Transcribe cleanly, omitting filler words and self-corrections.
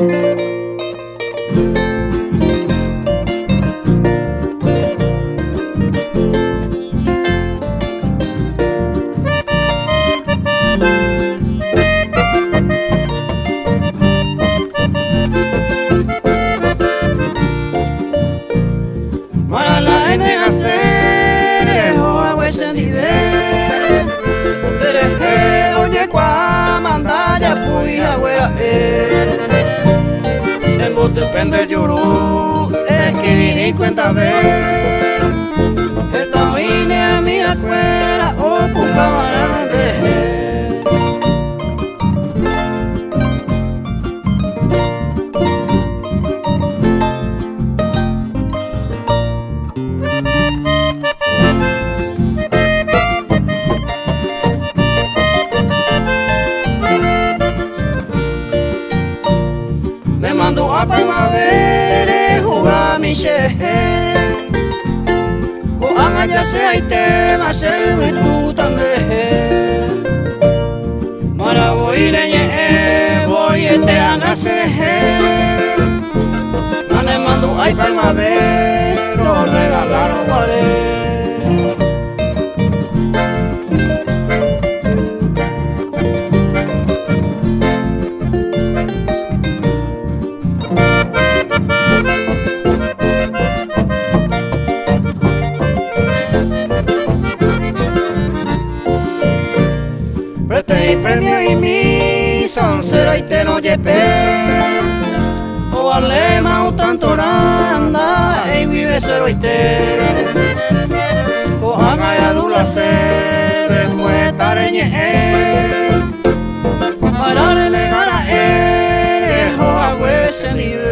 Para la enega se joa se nivel Dereje oye kwa mandaya puya wea En bote pende lloró escribí cuenta ver Esta vine a mi escuela o pucabarante Me mandó a primavera jugar mi cheje Coanga ya sea y tema se me también Mara voy leñe voy este hágase Me mandó a primavera lo regalaron guaré Preste y premio y mi son cero y te no llepe O alema o tanto randa y vive cero y te O haga ya dula se después tareñe Para relegar a él o a huese nivel